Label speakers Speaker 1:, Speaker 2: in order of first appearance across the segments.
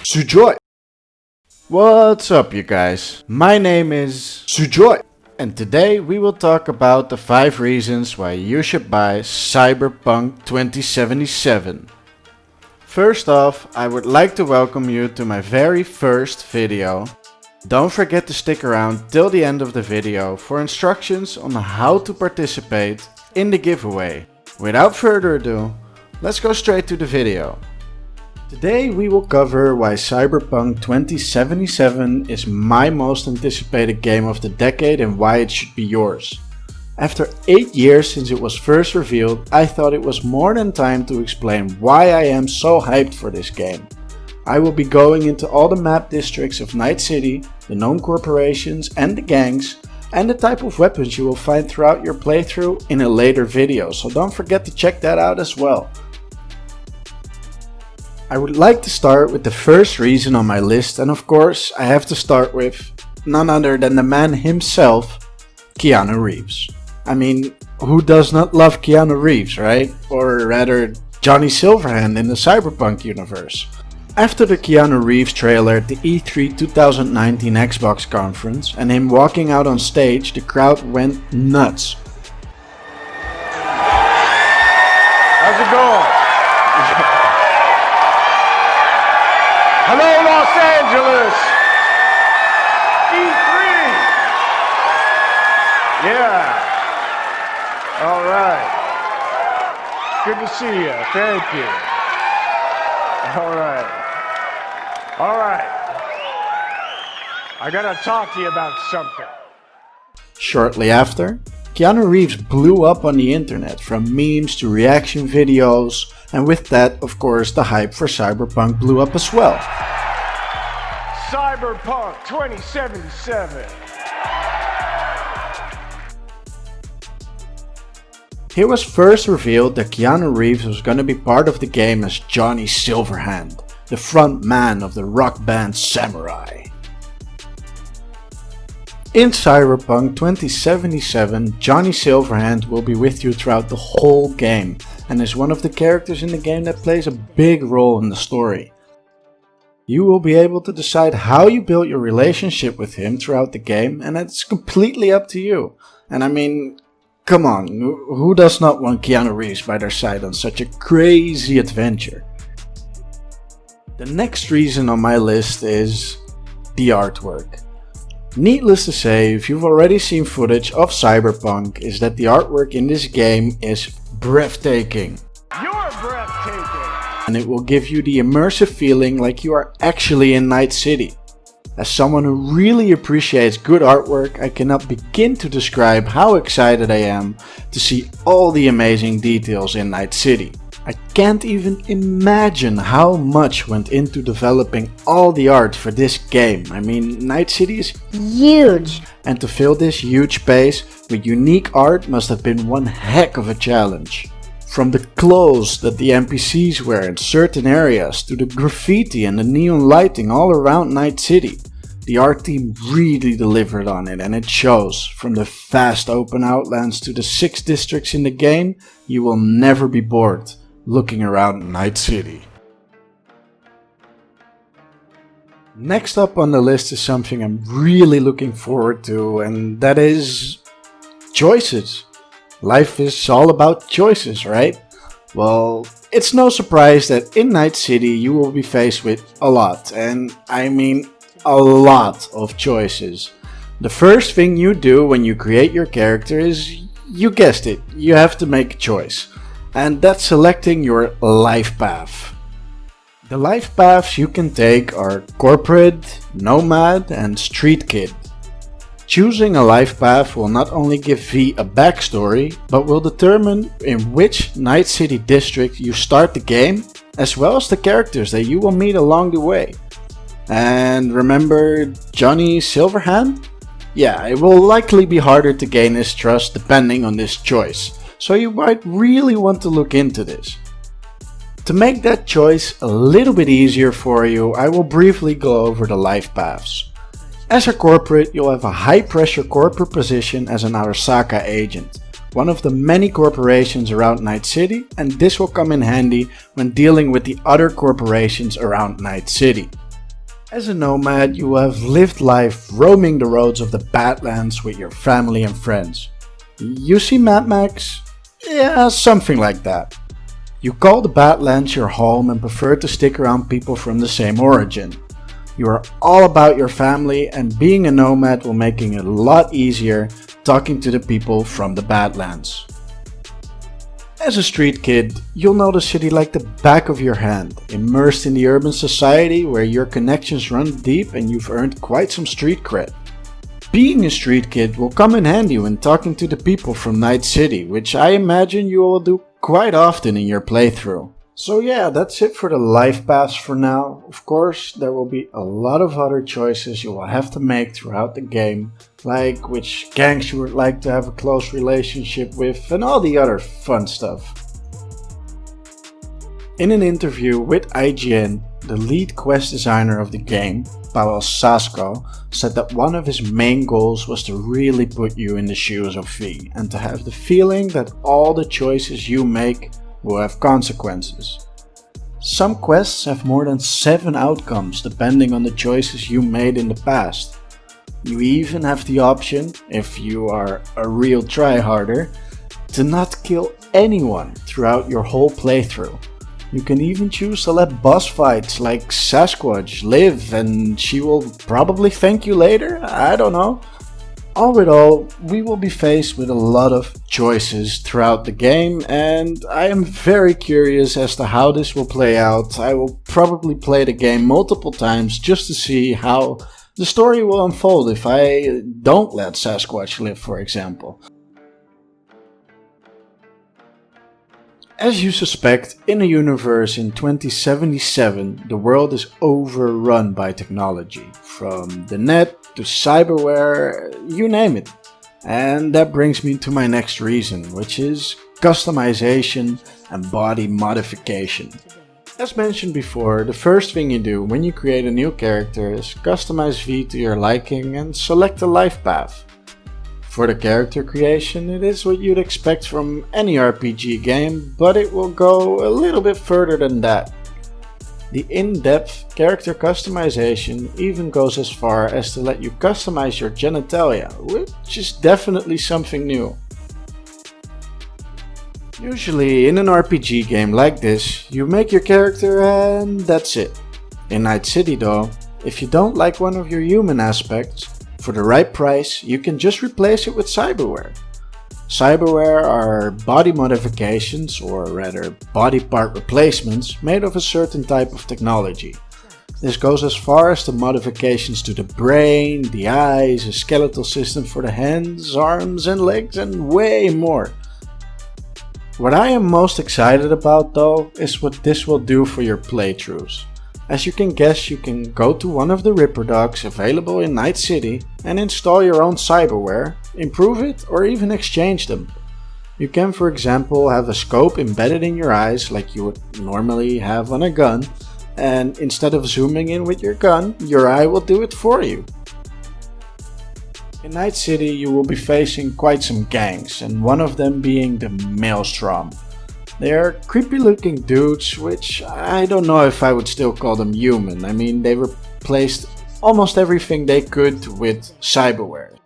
Speaker 1: Sujoy! What's up you guys? My name is Sujoy, and today we will talk about the 5 reasons why you should buy Cyberpunk 2077. First off, I would like to welcome you to my very first video. Don't forget to stick around till the end of the video for instructions on how to participate in the giveaway. Without further ado, let's go straight to the video. Today we will cover why Cyberpunk 2077 is my most anticipated game of the decade and why it should be yours. After 8 years since it was first revealed, I thought it was more than time to explain why I am so hyped for this game. I will be going into all the map districts of Night City, the known corporations and the gangs, and the type of weapons you will find throughout your playthrough in a later video, so don't forget to check that out as well. I would like to start with the first reason on my list, and of course I have to start with none other than the man himself, Keanu Reeves. I mean, who does not love Keanu Reeves, right? Or rather, Johnny Silverhand in the Cyberpunk universe. After the Keanu Reeves trailer at the E3 2019 Xbox conference and him walking out on stage, the crowd went nuts.
Speaker 2: How's it going? Hello, Los Angeles! E3! Yeah. All right. Good to see you. Thank you. All right. All right. I gotta talk to you about something.
Speaker 1: Shortly after, Keanu Reeves blew up on the internet, from memes to reaction videos, and with that, of course, the hype for Cyberpunk blew up as well.
Speaker 2: Cyberpunk 2077.
Speaker 1: It was first revealed that Keanu Reeves was going to be part of the game as Johnny Silverhand, the front man of the rock band Samurai. In Cyberpunk 2077, Johnny Silverhand will be with you throughout the whole game and is one of the characters in the game that plays a big role in the story. You will be able to decide how you build your relationship with him throughout the game, and it's completely up to you. And I mean, come on, who does not want Keanu Reeves by their side on such a crazy adventure? The next reason on my list is the artwork. Needless to say, if you've already seen footage of Cyberpunk, is that the artwork in this game is breathtaking.
Speaker 2: You're breathtaking!
Speaker 1: And it will give you the immersive feeling like you are actually in Night City. As someone who really appreciates good artwork, I cannot begin to describe how excited I am to see all the amazing details in Night City. I can't even imagine how much went into developing all the art for this game. I mean, Night City is huge, and to fill this huge space with unique art must have been one heck of a challenge. From the clothes that the NPCs wear in certain areas to the graffiti and the neon lighting all around Night City. The art team really delivered on it, and it shows. From the vast open outlands to the 6 districts in the game, you will never be bored looking around Night City. Next up on the list is something I'm really looking forward to, and that is choices. Life is all about choices, right? Well, it's no surprise that in Night City you will be faced with a lot, and I mean a lot of choices. The first thing you do when you create your character is, you guessed it, you have to make a choice. And that's selecting your life path. The life paths you can take are corporate, nomad and street kid. Choosing a life path will not only give V a backstory, but will determine in which Night City district you start the game, as well as the characters that you will meet along the way. And remember Johnny Silverhand? Yeah, it will likely be harder to gain his trust depending on this choice, so you might really want to look into this. To make that choice a little bit easier for you, I will briefly go over the life paths. As a corporate, you'll have a high pressure corporate position as an Arasaka agent, one of the many corporations around Night City, and this will come in handy when dealing with the other corporations around Night City. As a nomad, you have lived life roaming the roads of the Badlands with your family and friends. You see Mad Max? Yeah, something like that. You call the Badlands your home and prefer to stick around people from the same origin. You are all about your family, and being a nomad will make it a lot easier talking to the people from the Badlands. As a street kid, you'll know the city like the back of your hand, immersed in the urban society where your connections run deep and you've earned quite some street cred. Being a street kid will come in handy when talking to the people from Night City, which I imagine you will do quite often in your playthrough. So yeah, that's it for the life paths for now. Of course, there will be a lot of other choices you will have to make throughout the game, like which gangs you would like to have a close relationship with and all the other fun stuff. In an interview with IGN, the lead quest designer of the game, Paweł Sasko, said that one of his main goals was to really put you in the shoes of V and to have the feeling that all the choices you make will have consequences. Some quests have more than 7 outcomes depending on the choices you made in the past. You even have the option, if you are a real tryharder, to not kill anyone throughout your whole playthrough. You can even choose to let boss fights like Sasquatch live and she will probably thank you later, I don't know. All in all, we will be faced with a lot of choices throughout the game, and I am very curious as to how this will play out. I will probably play the game multiple times just to see how the story will unfold if I don't let Sasquatch live, for example. As you suspect, in a universe in 2077, the world is overrun by technology, from the net to cyberware, you name it. And that brings me to my next reason, which is customization and body modification. As mentioned before, the first thing you do when you create a new character is customize V to your liking and select a life path. For the character creation, it is what you'd expect from any RPG game, but it will go a little bit further than that. The in-depth character customization even goes as far as to let you customize your genitalia, which is definitely something new. Usually in an RPG game like this, you make your character and that's it. In Night City though, if you don't like one of your human aspects, for the right price, you can just replace it with cyberware. Cyberware are body modifications, or rather body part replacements, made of a certain type of technology. This goes as far as the modifications to the brain, the eyes, a skeletal system for the hands, arms and legs, and way more. What I am most excited about though is what this will do for your playthroughs. As you can guess, you can go to one of the Ripper Dogs available in Night City and install your own cyberware, improve it, or even exchange them. You can, for example, have a scope embedded in your eyes like you would normally have on a gun, and instead of zooming in with your gun, your eye will do it for you. In Night City you will be facing quite some gangs, and one of them being the Maelstrom. They are creepy looking dudes, which I don't know if I would still call them human. I mean, they replaced almost everything they could with cyberware.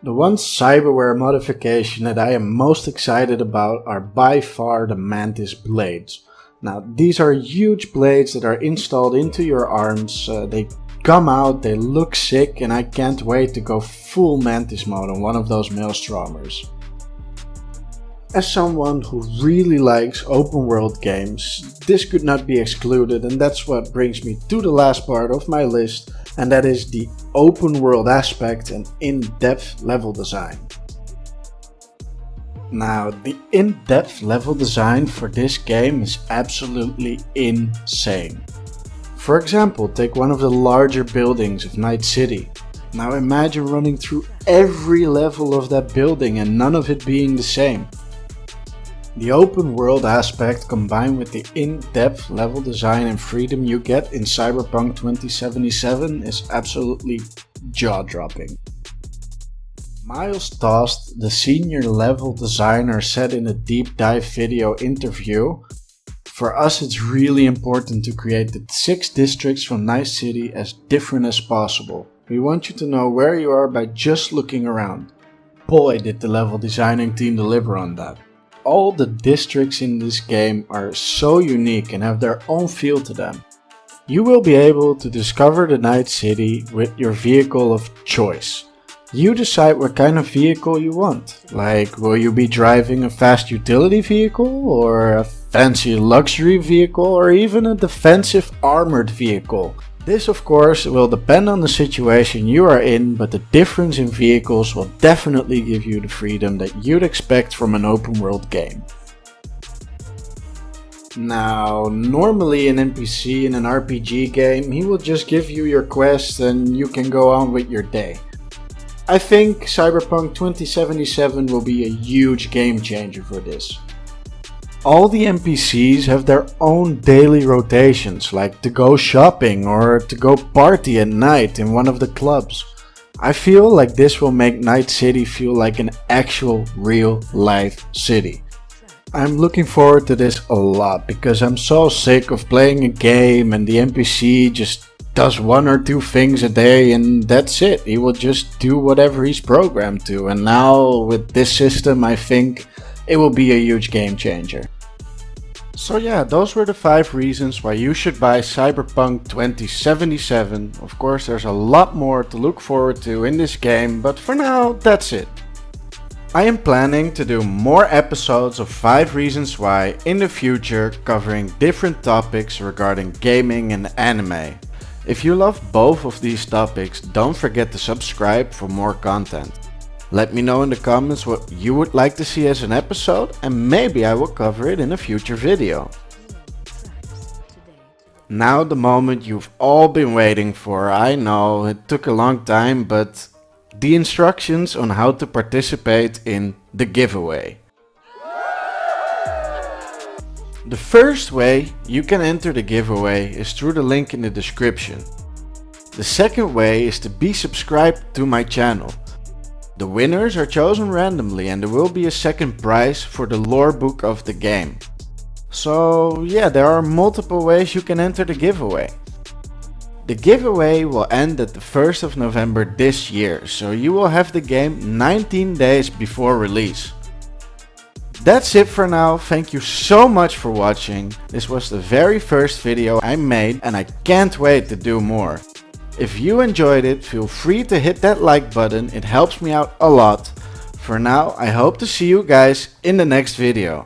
Speaker 1: The one cyberware modification that I am most excited about are by far the Mantis blades. Now, these are huge blades that are installed into your arms. They come out, they look sick, and I can't wait to go full Mantis mode on one of those Maelstromers. As someone who really likes open world games, this could not be excluded, and that's what brings me to the last part of my list, and that is the open world aspect and in-depth level design. Now, the in-depth level design for this game is absolutely insane. For example, take one of the larger buildings of Night City. Now imagine running through every level of that building and none of it being the same. The open world aspect combined with the in-depth level design and freedom you get in Cyberpunk 2077 is absolutely jaw-dropping. Miles Tost, the senior level designer, said in a deep dive video interview, for us it's really important to create the 6 districts from Night City as different as possible. We want you to know where you are by just looking around. Boy, did the level designing team deliver on that. All the districts in this game are so unique and have their own feel to them. You will be able to discover the Night City with your vehicle of choice. You decide what kind of vehicle you want. Like, will you be driving a fast utility vehicle, or a fancy luxury vehicle, or even a defensive armored vehicle? This of course will depend on the situation you are in, but the difference in vehicles will definitely give you the freedom that you'd expect from an open world game. Now, normally an NPC in an RPG game, he will just give you your quest and you can go on with your day. I think Cyberpunk 2077 will be a huge game changer for this. All the NPCs have their own daily rotations, like to go shopping or to go party at night in one of the clubs. I feel like this will make Night City feel like an actual real life city. I'm looking forward to this a lot because I'm so sick of playing a game and the NPC just does 1 or 2 things a day and that's it. He will just do whatever he's programmed to, and now with this system I think it will be a huge game changer. So yeah, those were the 5 reasons why you should buy Cyberpunk 2077. Of course there's a lot more to look forward to in this game, but for now that's it. I am planning to do more episodes of 5 reasons why in the future, covering different topics regarding gaming and anime. If you love both of these topics, don't forget to subscribe for more content. Let me know in the comments what you would like to see as an episode, and maybe I will cover it in a future video. Now the moment you've all been waiting for. I know it took a long time, but the instructions on how to participate in the giveaway. The first way you can enter the giveaway is through the link in the description. The second way is to be subscribed to my channel. The winners are chosen randomly and there will be a second prize for the lore book of the game. So yeah, there are multiple ways you can enter the giveaway. The giveaway will end at the 1st of November this year, so you will have the game 19 days before release. That's it for now. Thank you so much for watching. This was the very first video I made and I can't wait to do more. If you enjoyed it, feel free to hit that like button, it helps me out a lot. For now, I hope to see you guys in the next video.